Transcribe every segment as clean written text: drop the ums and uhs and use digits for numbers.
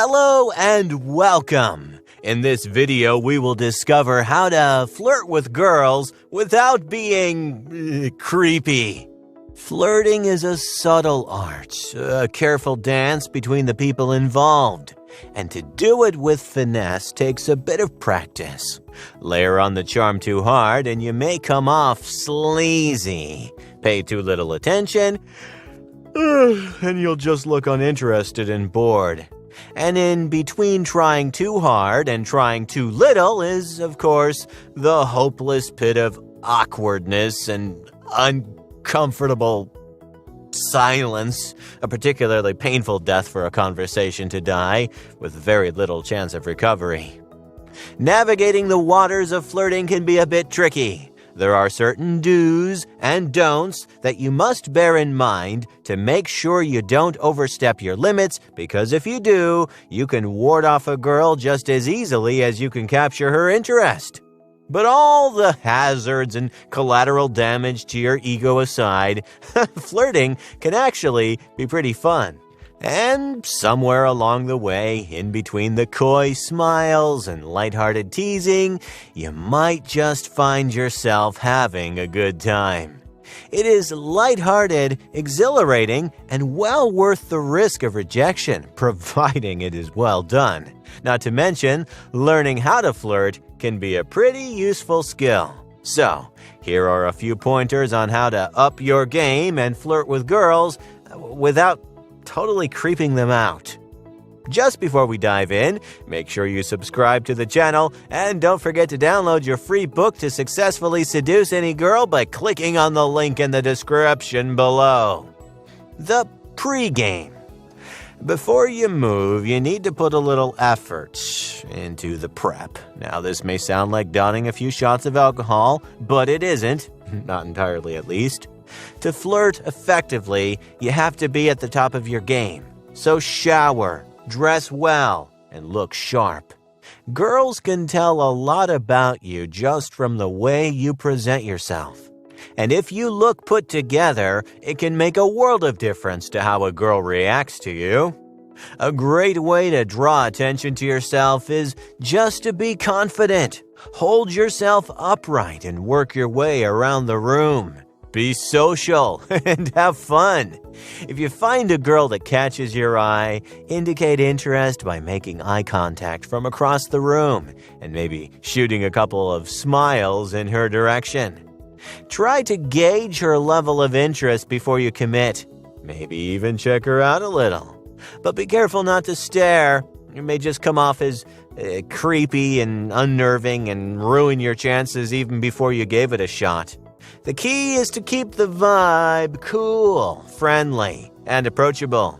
Hello and welcome! In this video, we will discover how to flirt with girls without being creepy. Flirting is a subtle art, a careful dance between the people involved. And to do it with finesse takes a bit of practice. Layer on the charm too hard and you may come off sleazy. Pay too little attention, and you'll just look uninterested and bored. And in between trying too hard and trying too little is, of course, the hopeless pit of awkwardness and uncomfortable silence, a particularly painful death for a conversation to die, with very little chance of recovery. Navigating the waters of flirting can be a bit tricky. There are certain do's and don'ts that you must bear in mind to make sure you don't overstep your limits, because if you do, you can ward off a girl just as easily as you can capture her interest. But all the hazards and collateral damage to your ego aside, flirting can actually be pretty fun. And somewhere along the way, in between the coy smiles and lighthearted teasing, you might just find yourself having a good time. It is lighthearted, exhilarating, and well worth the risk of rejection, providing it is well done. Not to mention, learning how to flirt can be a pretty useful skill. So, here are a few pointers on how to up your game and flirt with girls without totally creeping them out. Just before we dive in, make sure you subscribe to the channel and don't forget to download your free book to successfully seduce any girl by clicking on the link in the description below. The pregame. Before you move, you need to put a little effort into the prep. Now, this may sound like downing a few shots of alcohol, but it isn't, not entirely at least. To flirt effectively, you have to be at the top of your game. So shower, dress well, and look sharp. Girls can tell a lot about you just from the way you present yourself. And if you look put together, it can make a world of difference to how a girl reacts to you. A great way to draw attention to yourself is just to be confident. Hold yourself upright and work your way around the room. Be social and have fun. If you find a girl that catches your eye, indicate interest by making eye contact from across the room and maybe shooting a couple of smiles in her direction. Try to gauge her level of interest before you commit. Maybe even check her out a little. But be careful not to stare. You may just come off as creepy and unnerving and ruin your chances even before you gave it a shot. The key is to keep the vibe cool, friendly, and approachable.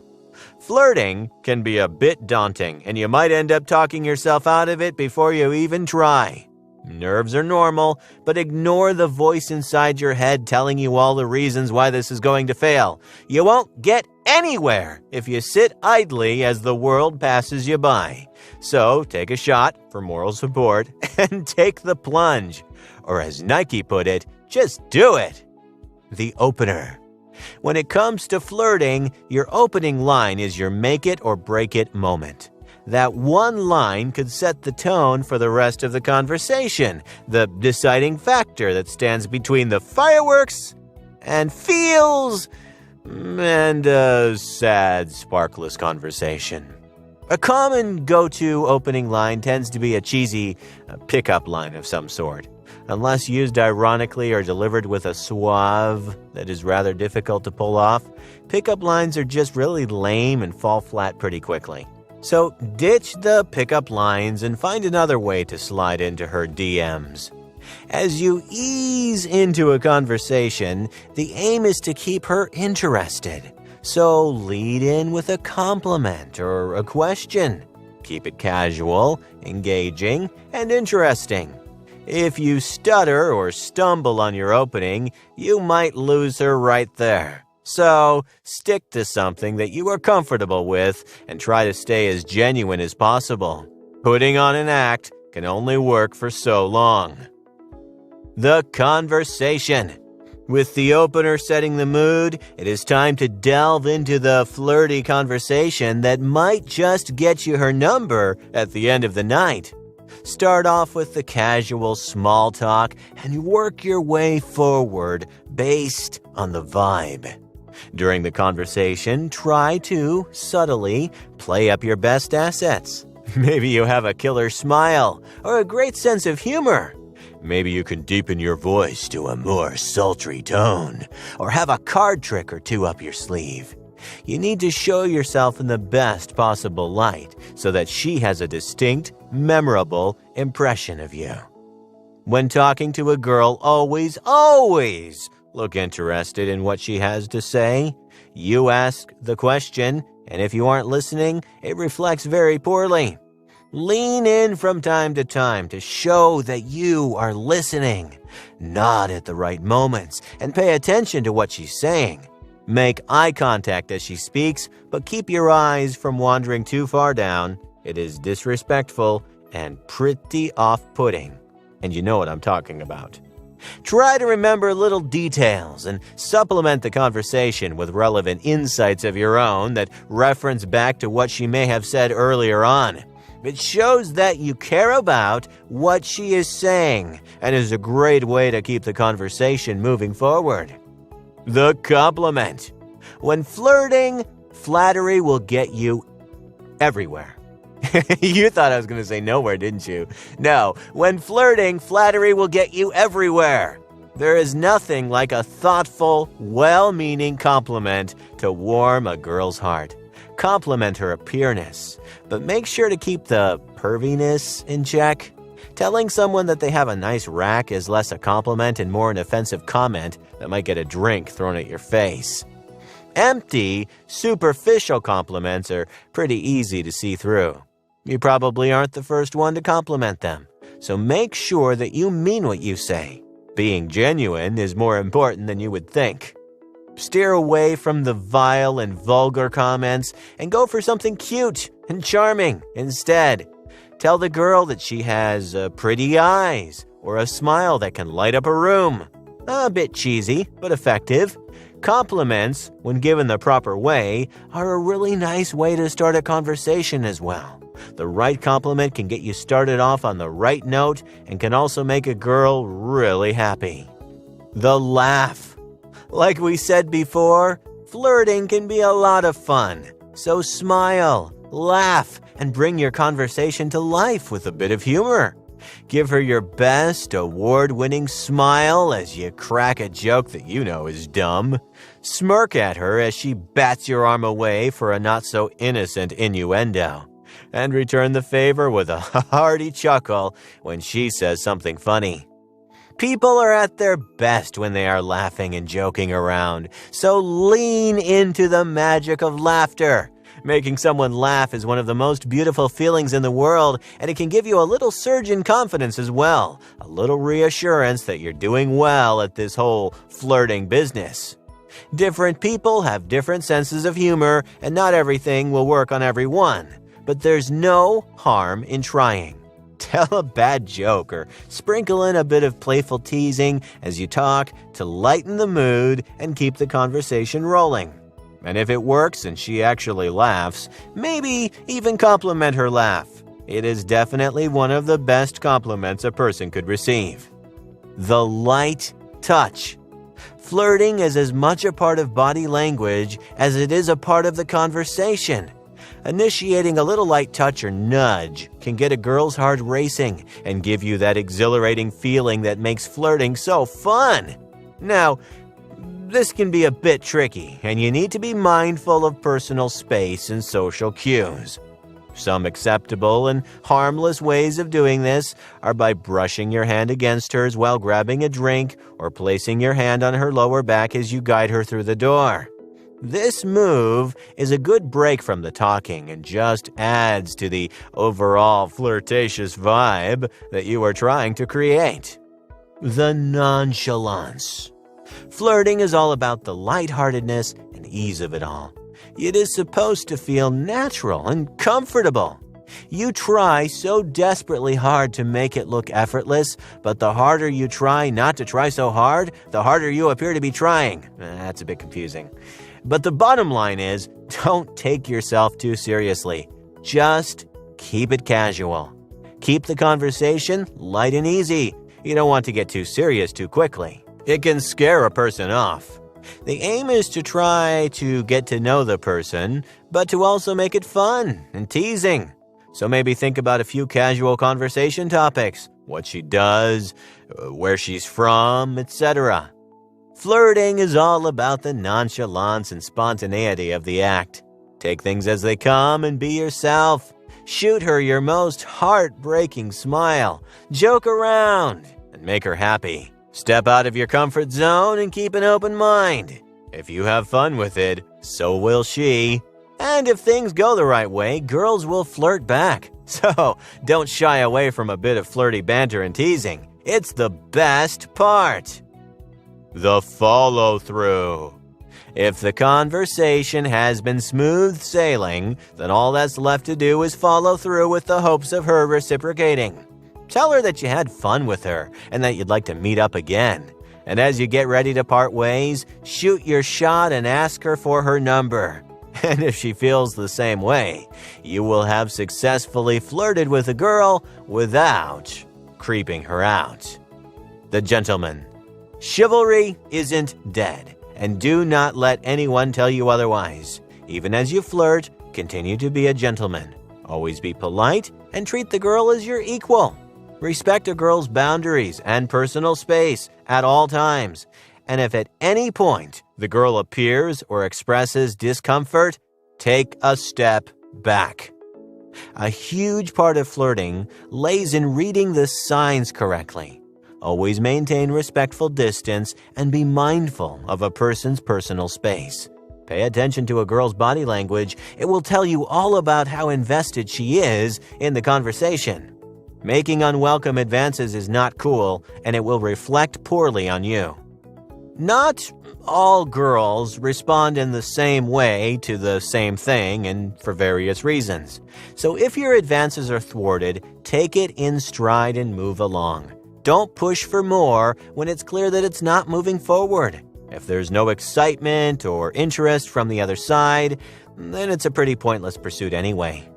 Flirting can be a bit daunting, and you might end up talking yourself out of it before you even try. Nerves are normal, but ignore the voice inside your head telling you all the reasons why this is going to fail. You won't get anywhere if you sit idly as the world passes you by. So take a shot for moral support and take the plunge. Or as Nike put it, just do it. The opener. When it comes to flirting, your opening line is your make it or break it moment. That one line could set the tone for the rest of the conversation, the deciding factor that stands between the fireworks and feels and a sad, sparkless conversation. A common go-to opening line tends to be a cheesy pickup line of some sort. Unless used ironically or delivered with a suave that is rather difficult to pull off, pickup lines are just really lame and fall flat pretty quickly. So ditch the pickup lines and find another way to slide into her DMs. As you ease into a conversation, the aim is to keep her interested. So lead in with a compliment or a question. Keep it casual, engaging, and interesting. If you stutter or stumble on your opening, you might lose her right there. So stick to something that you are comfortable with and try to stay as genuine as possible. Putting on an act can only work for so long. The conversation. With the opener setting the mood, it is time to delve into the flirty conversation that might just get you her number at the end of the night. Start off with the casual small talk and work your way forward based on the vibe. During the conversation, try to subtly play up your best assets. Maybe you have a killer smile or a great sense of humor. Maybe you can deepen your voice to a more sultry tone, or have a card trick or two up your sleeve. You need to show yourself in the best possible light so that she has a distinct, memorable impression of you. When talking to a girl, always look interested in what she has to say. You ask the question, and if you aren't listening, it reflects very poorly. Lean in from time to time to show that you are listening. Nod at the right moments and pay attention to what she's saying. Make eye contact as she speaks, but keep your eyes from wandering too far down. It is disrespectful and pretty off-putting. And you know what I'm talking about. Try to remember little details and supplement the conversation with relevant insights of your own that reference back to what she may have said earlier on. It shows that you care about what she is saying and is a great way to keep the conversation moving forward. The compliment. When flirting, flattery will get you everywhere. You thought I was going to say nowhere, didn't you? No, when flirting, flattery will get you everywhere. There is nothing like a thoughtful, well-meaning compliment to warm a girl's heart. Compliment her appearance, but make sure to keep the perviness in check. Telling someone that they have a nice rack is less a compliment and more an offensive comment that might get a drink thrown at your face. Empty, superficial compliments are pretty easy to see through. You probably aren't the first one to compliment them, so make sure that you mean what you say. Being genuine is more important than you would think. Steer away from the vile and vulgar comments and go for something cute and charming instead. Tell the girl that she has pretty eyes or a smile that can light up a room. A bit cheesy, but effective. Compliments, when given the proper way, are a really nice way to start a conversation as well. The right compliment can get you started off on the right note and can also make a girl really happy. The laugh. Like we said before, flirting can be a lot of fun. So smile, laugh, and bring your conversation to life with a bit of humor. Give her your best award-winning smile as you crack a joke that you know is dumb. Smirk at her as she bats your arm away for a not-so-innocent innuendo. And return the favor with a hearty chuckle when she says something funny. People are at their best when they are laughing and joking around, so lean into the magic of laughter. Making someone laugh is one of the most beautiful feelings in the world, and it can give you a little surge in confidence as well, a little reassurance that you're doing well at this whole flirting business. Different people have different senses of humor, and not everything will work on everyone, but there's no harm in trying. Tell a bad joke or sprinkle in a bit of playful teasing as you talk to lighten the mood and keep the conversation rolling. And if it works and she actually laughs, maybe even compliment her laugh. It is definitely one of the best compliments a person could receive. The light touch. Flirting is as much a part of body language as it is a part of the conversation. Initiating a little light touch or nudge can get a girl's heart racing and give you that exhilarating feeling that makes flirting so fun. Now, this can be a bit tricky, and you need to be mindful of personal space and social cues. Some acceptable and harmless ways of doing this are by brushing your hand against hers while grabbing a drink or placing your hand on her lower back as you guide her through the door. This move is a good break from the talking and just adds to the overall flirtatious vibe that you are trying to create. The nonchalance. Flirting is all about the lightheartedness and ease of it all. It is supposed to feel natural and comfortable. You try so desperately hard to make it look effortless, but the harder you try not to try so hard, the harder you appear to be trying. That's a bit confusing. But the bottom line is, don't take yourself too seriously. Just keep it casual. Keep the conversation light and easy. You don't want to get too serious too quickly. It can scare a person off. The aim is to try to get to know the person, but to also make it fun and teasing. So maybe think about a few casual conversation topics, what she does, where she's from, etc. Flirting is all about the nonchalance and spontaneity of the act. Take things as they come and be yourself. Shoot her your most heartbreaking smile. Joke around and make her happy. Step out of your comfort zone and keep an open mind. If you have fun with it, so will she. And if things go the right way, girls will flirt back. So don't shy away from a bit of flirty banter and teasing. It's the best part. The follow-through. If the conversation has been smooth sailing, then all that's left to do is follow through with the hopes of her reciprocating. Tell her that you had fun with her and that you'd like to meet up again. And as you get ready to part ways, shoot your shot and ask her for her number. And if she feels the same way, you will have successfully flirted with a girl without creeping her out. The gentleman. Chivalry isn't dead, and do not let anyone tell you otherwise. Even as you flirt, continue to be a gentleman. Always be polite and treat the girl as your equal. Respect a girl's boundaries and personal space at all times. And if at any point the girl appears or expresses discomfort, take a step back. A huge part of flirting lays in reading the signs correctly. Always maintain respectful distance and be mindful of a person's personal space. Pay attention to a girl's body language. It will tell you all about how invested she is in the conversation. Making unwelcome advances is not cool, and it will reflect poorly on you. Not all girls respond in the same way to the same thing and for various reasons. So if your advances are thwarted, take it in stride and move along. Don't push for more when it's clear that it's not moving forward. If there's no excitement or interest from the other side, then it's a pretty pointless pursuit anyway.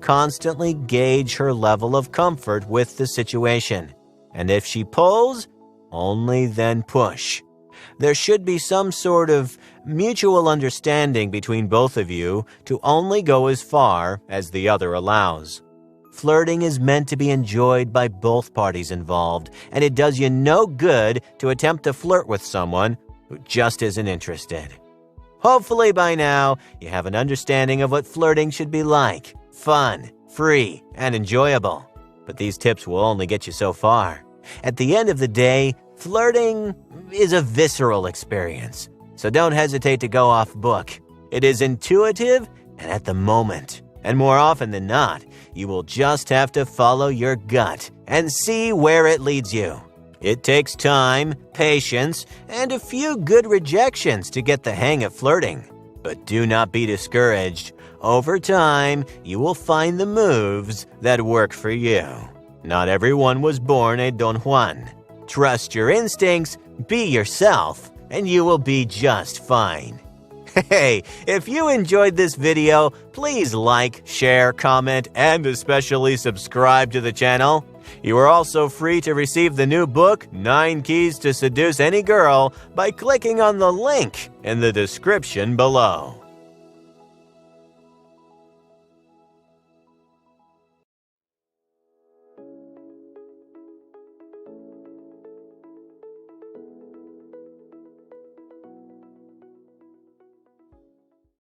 Constantly gauge her level of comfort with the situation. And if she pulls, only then push. There should be some sort of mutual understanding between both of you to only go as far as the other allows. Flirting is meant to be enjoyed by both parties involved, and it does you no good to attempt to flirt with someone who just isn't interested. Hopefully by now, you have an understanding of what flirting should be like. Fun, free, and enjoyable. But these tips will only get you so far. At the end of the day, flirting is a visceral experience, so don't hesitate to go off book. It is intuitive and at the moment. And more often than not, you will just have to follow your gut and see where it leads you. It takes time, patience, and a few good rejections to get the hang of flirting. But do not be discouraged. Over time, you will find the moves that work for you. Not everyone was born a Don Juan. Trust your instincts, be yourself, and you will be just fine. Hey, if you enjoyed this video, please like, share, comment, and especially subscribe to the channel. You are also free to receive the new book, 9 Keys to Seduce Any Girl, by clicking on the link in the description below.